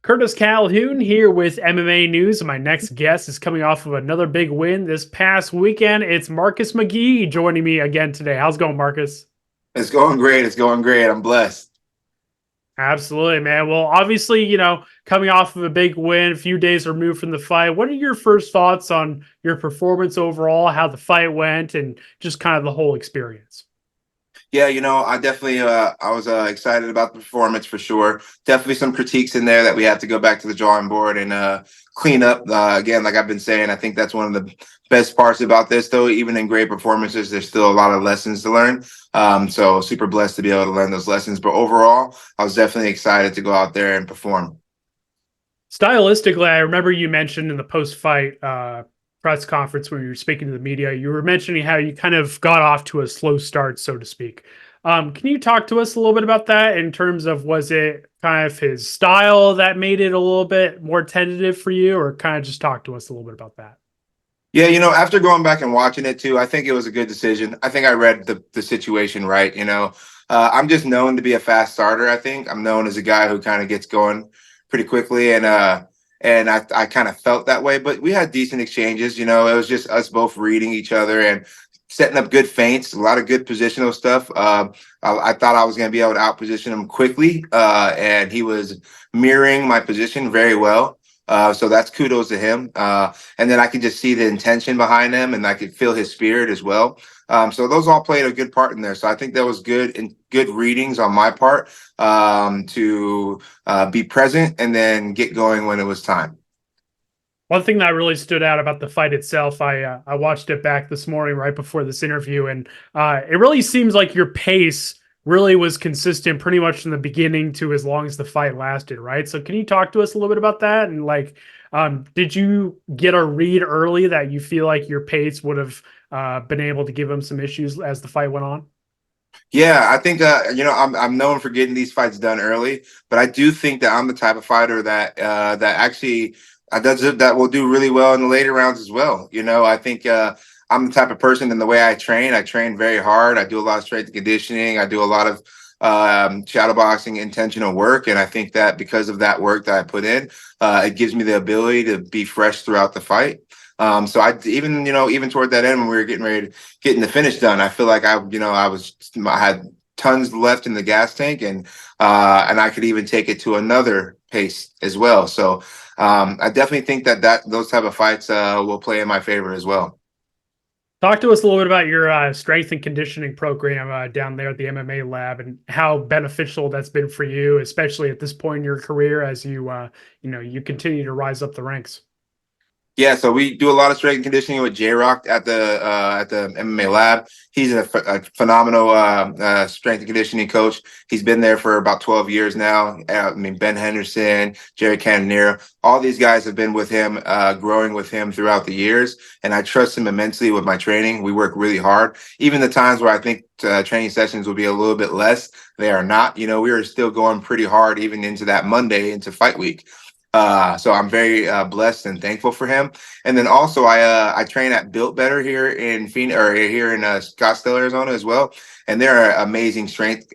Curtis Calhoun here with MMA News. My next guest is coming off of another big win this past weekend. It's Marcus McGhee joining me again today. How's it going, Marcus? It's going great. It's going great. I'm blessed. Absolutely, man. Well, obviously, coming off of a big win, a few days removed from the fight, what are your first thoughts on your performance overall, how the fight went, and just kind of the whole experience? Yeah, I definitely I was excited about the performance for sure. Definitely some critiques in there that we have to go back to the drawing board and clean up. Again, like I've been saying, I think that's one of the best parts about this, though. Even in great performances, there's still a lot of lessons to learn. So super blessed to be able to learn those lessons. But overall, I was definitely excited to go out there and perform. Stylistically, I remember you mentioned in the post-fight press conference when you were speaking to the media, you were mentioning how you kind of got off to a slow start, so to speak. Can you talk to us a little bit about that in terms of, was it kind of his style that made it a little bit more tentative for you, or kind of just talk to us a little bit about that? Yeah, after going back and watching it too, I think it was a good decision. I think I read the situation right. I'm just known to be a fast starter. I think I'm known as a guy who kind of gets going pretty quickly, and I kind of felt that way. But we had decent exchanges. It was just us both reading each other and setting up good feints, a lot of good positional stuff. I thought I was going to be able to outposition him quickly, and he was mirroring my position very well. So that's kudos to him. And then I could just see the intention behind him, and I could feel his spirit as well. So those all played a good part in there. So I think that was good and good readings on my part, to be present and then get going when it was time. One thing that really stood out about the fight itself, I watched it back this morning right before this interview, and it really seems like your pace really was consistent pretty much from the beginning to as long as the fight lasted, right? So can you talk to us a little bit about that? And did you get a read early that you feel like your pace would have been able to give him some issues as the fight went on? Yeah, I think I'm known for getting these fights done early, but I do think that I'm the type of fighter that actually that will do really well in the later rounds as well. I think I'm the type of person, in the way I train. I train very hard. I do a lot of strength and conditioning. I do a lot of shadow boxing, intentional work, and I think that because of that work that I put in, it gives me the ability to be fresh throughout the fight. So even toward that end, when we were getting the finish done, I feel like I had tons left in the gas tank, and I could even take it to another pace as well. So I definitely think that those type of fights will play in my favor as well. Talk to us a little bit about your strength and conditioning program down there at the MMA lab, and how beneficial that's been for you, especially at this point in your career as you continue to rise up the ranks. Yeah, so we do a lot of strength and conditioning with J Rock at the MMA lab. He's a phenomenal strength and conditioning coach. He's been there for about 12 years now. Ben Henderson, Jerry Cannonier, all these guys have been with him, growing with him throughout the years, and I trust him immensely with my training. We work really hard. Even the times where I think training sessions will be a little bit less, they are not. We are still going pretty hard even into that Monday, into fight week. So I'm very blessed and thankful for him. And then also I train at Built Better here in Phoenix, or here in Scottsdale, Arizona as well. And they're an amazing strength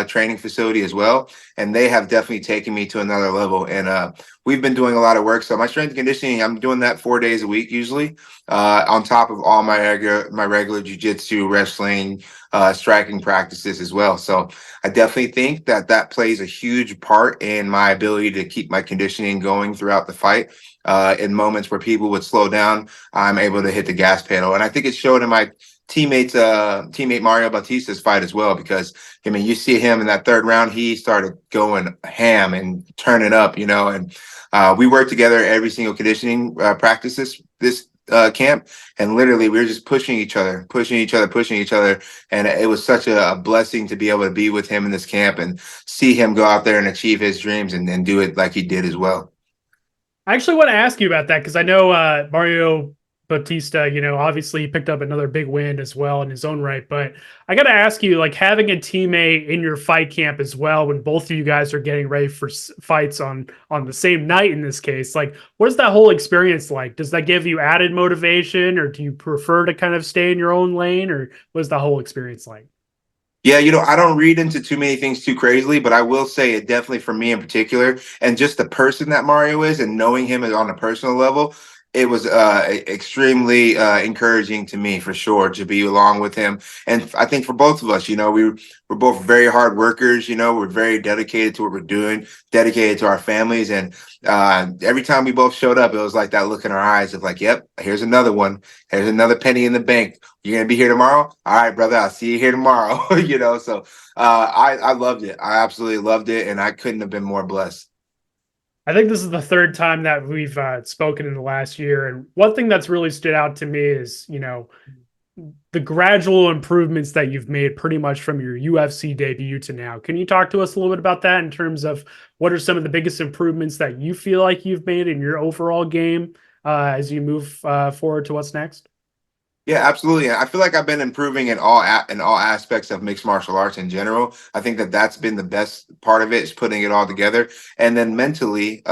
training facility as well. And they have definitely taken me to another level. And we've been doing a lot of work. So my strength and conditioning, I'm doing that 4 days a week usually, on top of all my regular jiu-jitsu, wrestling, striking practices as well. So I definitely think that plays a huge part in my ability to keep my conditioning going throughout the fight. In moments where people would slow down, I'm able to hit the gas pedal. And I think it showed in my teammate Mario Bautista's fight as well, because you see him in that third round, he started going ham and turning up, and we worked together every single conditioning practices this camp, and literally we were just pushing each other, and it was such a blessing to be able to be with him in this camp and see him go out there and achieve his dreams and do it like he did as well. I actually want to ask you about that because I know Mario Bautista, obviously he picked up another big win as well in his own right. But I got to ask you, like, having a teammate in your fight camp as well, when both of you guys are getting ready for fights on the same night in this case, like, what is that whole experience like? Does that give you added motivation, or do you prefer to kind of stay in your own lane, or what is the whole experience like? Yeah, I don't read into too many things too crazily, but I will say it definitely for me in particular, and just the person that Mario is, and knowing him on a personal level, it was extremely encouraging to me for sure to be along with him. And I think for both of us, we're both very hard workers. We're very dedicated to what we're doing, dedicated to our families, and every time we both showed up, it was like that look in our eyes of like, "Yep, here's another one. Here's another penny in the bank. You're gonna be here tomorrow? All right, brother. I'll see you here tomorrow." So I loved it. I absolutely loved it, and I couldn't have been more blessed. I think this is the third time that we've spoken in the last year. And one thing that's really stood out to me is, the gradual improvements that you've made pretty much from your UFC debut to now. Can you talk to us a little bit about that in terms of what are some of the biggest improvements that you feel like you've made in your overall game as you move forward to what's next? Yeah, absolutely. I feel like I've been improving in in all aspects of mixed martial arts in general. I think that that's been the best part of it, is putting it all together, and then mentally,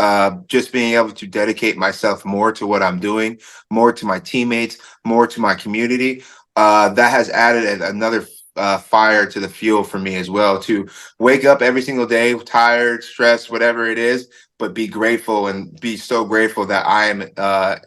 just being able to dedicate myself more to what I'm doing, more to my teammates, more to my community. That has added another fire to the fuel for me as well. To wake up every single day tired, stressed, whatever it is, but be grateful and be so grateful that I am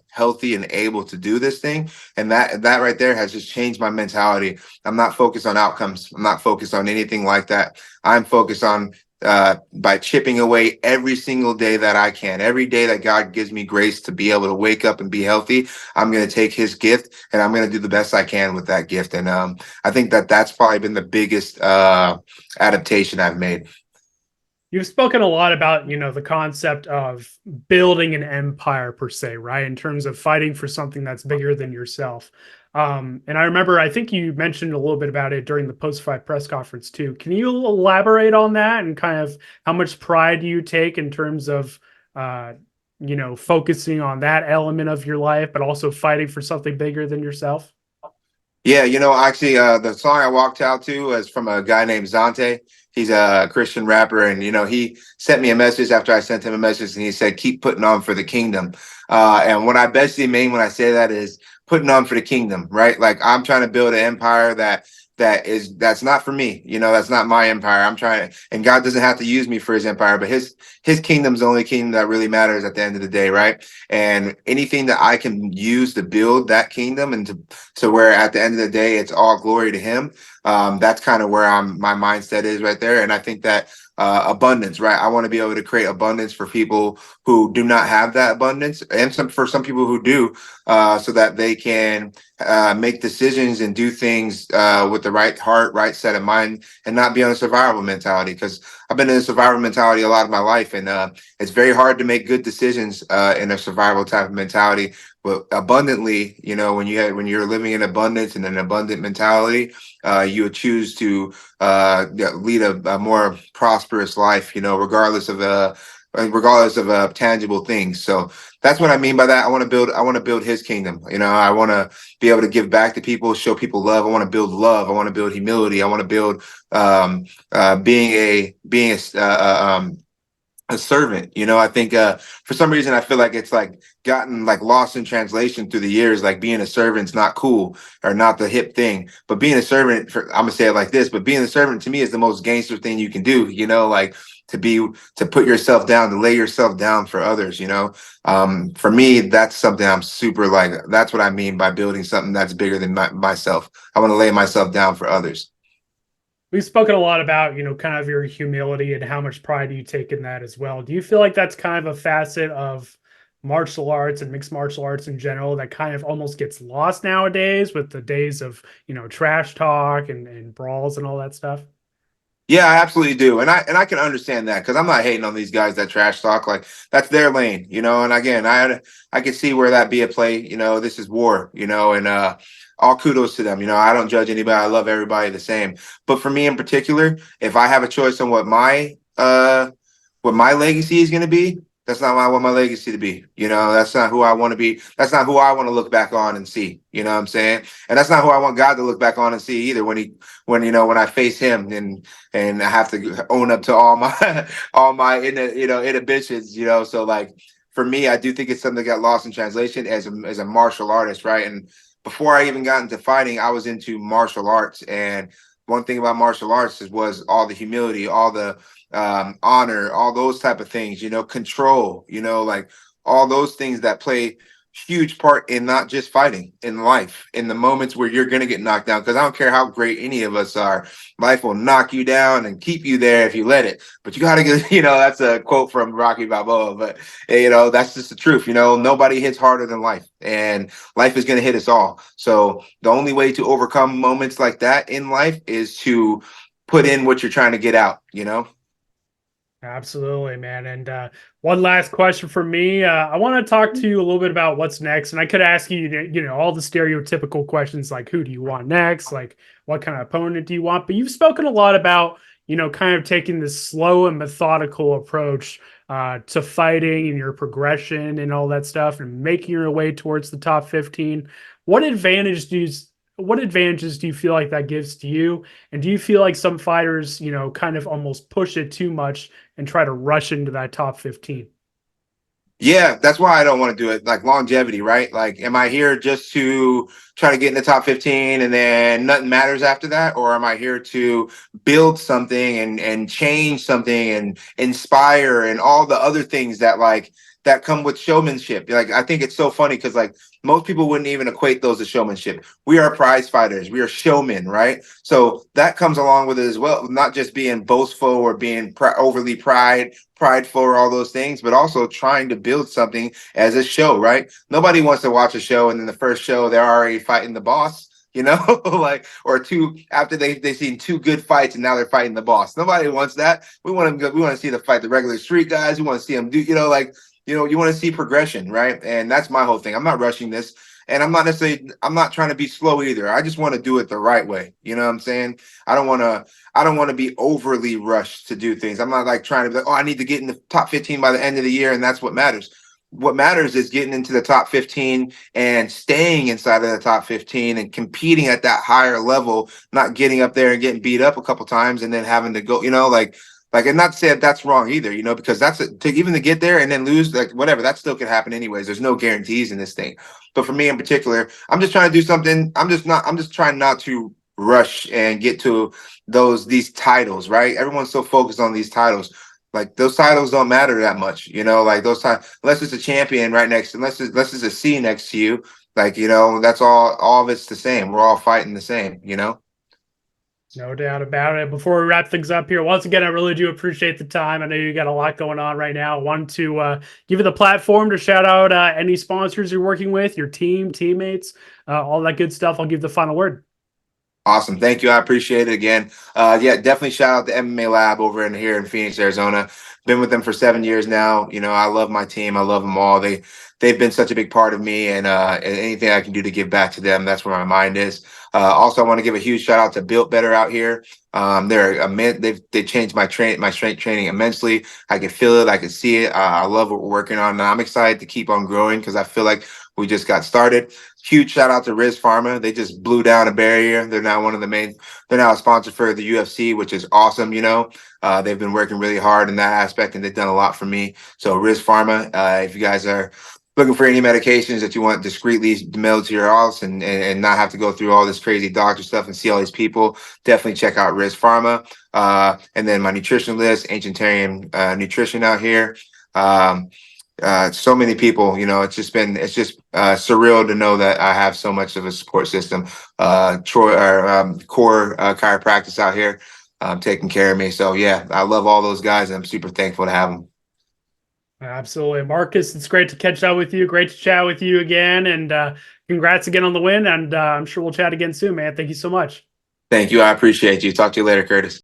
healthy and able to do this thing. And that right there has just changed my mentality. I'm not focused on outcomes. I'm not focused on anything like that. I'm focused on by chipping away every single day that I can. Every day that God gives me grace to be able to wake up and be healthy, I'm going to take his gift and I'm going to do the best I can with that gift. And I think that that's probably been the biggest adaptation I've made. You've spoken a lot about, the concept of building an empire per se, right? In terms of fighting for something that's bigger than yourself. And I remember, I think you mentioned a little bit about it during the post-fight press conference too. Can you elaborate on that and kind of how much pride do you take in terms of, focusing on that element of your life, but also fighting for something bigger than yourself? Yeah, actually, the song I walked out to was from a guy named Zante. He's a Christian rapper, and he sent me a message after I sent him a message, and he said, "Keep putting on for the kingdom." And what I basically mean when I say that is putting on for the kingdom, right? Like I'm trying to build an empire that's not for me. That's not my empire. I'm trying, and God doesn't have to use me for his empire, but his kingdom's the only kingdom that really matters at the end of the day, right? And anything that I can use to build that kingdom and to where at the end of the day it's all glory to him. That's kind of where my mindset is right there. And I think that abundance, right? I want to be able to create abundance for people who do not have that abundance, and for some people who do, so that they can make decisions and do things with the right heart, right set of mind, and not be on a survival mentality. Because I've been in a survival mentality a lot of my life, and it's very hard to make good decisions in a survival type of mentality. But abundantly, when you're living in abundance and an abundant mentality, you would choose to lead a more prosperous life, regardless of tangible things. So that's what I mean by that. I want to build his kingdom. I want to be able to give back to people, show people love. I want to build love. I want to build humility. I want to build being a servant. I think for some reason I feel like it's like gotten like lost in translation through the years. Like being a servant's not cool or not the hip thing, but being a servant, I'm gonna say it like this, but being a servant to me is the most gangster thing you can do. Like to put yourself down, to lay yourself down for others. For me, that's something I'm super like. That's what I mean by building something that's bigger than myself. I want to lay myself down for others. We've spoken a lot about, kind of your humility and how much pride you take in that as well. Do you feel like that's kind of a facet of martial arts and mixed martial arts in general that kind of almost gets lost nowadays with the days of, trash talk and brawls and all that stuff? Yeah, I absolutely do, and I can understand that because I'm not hating on these guys that trash talk. Like that's their lane. And again, I can see where that be a play. This is war. And all kudos to them. I don't judge anybody. I love everybody the same. But for me in particular, if I have a choice on what my legacy is going to be, that's not what I want my legacy to be. That's not who I want to be. That's not who I want to look back on and see. You know what I'm saying? And that's not who I want God to look back on and see either when I face him and I have to own up to all my inhibitions. So like for me, I do think it's something that got lost in translation as a martial artist, right? And before I even got into fighting, I was into martial arts, and one thing about martial arts was all the humility, all the honor, all those type of things, control, like all those things that play huge part in not just fighting, in life, in the moments where you're going to get knocked down. Because I don't care how great any of us are, life will knock you down and keep you there if you let it. But you got to get, that's a quote from Rocky Balboa, but that's just the truth. Nobody hits harder than life, and life is going to hit us all. So the only way to overcome moments like that in life is to put in what you're trying to get out. Absolutely, man. And one last question for me. I want to talk to you a little bit about what's next. And I could ask you, all the stereotypical questions like who do you want next? Like what kind of opponent do you want? But you've spoken a lot about, kind of taking this slow and methodical approach to fighting and your progression and all that stuff and making your way towards the top 15. What advantage do you what advantages do you feel like that gives to you? And do you feel like some fighters, kind of almost push it too much and try to rush into that top 15? Yeah, that's why I don't want to do it. Like longevity, right? Like, am I here just to try to get in the top 15 and then nothing matters after that? Or am I here to build something and change something and inspire and all the other things that come with showmanship? Like, I think it's so funny because like most people wouldn't even equate those to showmanship. We are prize fighters. We are showmen, right? So that comes along with it as well. Not just being boastful or being overly prideful or all those things, but also trying to build something as a show, right? Nobody wants to watch a show and then the first show they're already fighting the boss, like, or two after they've seen two good fights and now they're fighting the boss. Nobody wants that. We want to see the fight the regular street guys. We want to see them do, you want to see progression, right? And that's my whole thing. I'm not rushing this. And I'm not trying to be slow either. I just want to do it the right way. You know what I'm saying? I don't want to be overly rushed to do things. I'm not like trying to be like, oh, I need to get in the top 15 by the end of the year. And that's what matters. What matters is getting into the top 15 and staying inside of the top 15 and competing at that higher level, not getting up there and getting beat up a couple times and then having to go, and not say that's wrong either, because even to get there and then lose, like whatever, that still could happen anyways. There's no guarantees in this thing. But for me in particular, I'm just trying to do something. I'm just trying not to rush and get to these titles, right? Everyone's so focused on these titles. Like those titles don't matter that much, like those titles, unless it's a champion right next, unless it's a C next to you, like, that's all of it's the same. We're all fighting the same. No doubt about it. Before we wrap things up here, once again, I really do appreciate the time. I know you got a lot going on right now. I wanted to give you the platform to shout out any sponsors you're working with, your team, teammates, all that good stuff. I'll give the final word. Awesome. Thank you. I appreciate it again. Yeah, definitely shout out the MMA Lab over in here in Phoenix, Arizona. Been with them for 7 years now. I love my team. I love them all. They've been such a big part of me, and anything I can do to give back to them, that's where my mind is. Also, I want to give a huge shout out to Built Better out here. They changed my strength training immensely. I can feel it. I can see it. I love what we're working on, and I'm excited to keep on growing because I feel like we just got started. Huge shout out to Riz Pharma. They just blew down a barrier. They're now they're now a sponsor for the UFC, which is awesome. They've been working really hard in that aspect and they've done a lot for me. So Riz Pharma, if you guys are looking for any medications that you want discreetly mailed to your house and not have to go through all this crazy doctor stuff and see all these people, definitely check out Riz Pharma. And then my nutritionist, Ancientarian Nutrition out here. So many people, it's just surreal to know that I have so much of a support system. Core chiropractic out here taking care of me. So yeah, I love all those guys and I'm super thankful to have them. Absolutely. Marcus, it's great to catch up with you. Great to chat with you again. And congrats again on the win. And I'm sure we'll chat again soon, man. Thank you so much. Thank you. I appreciate you. Talk to you later, Curtis.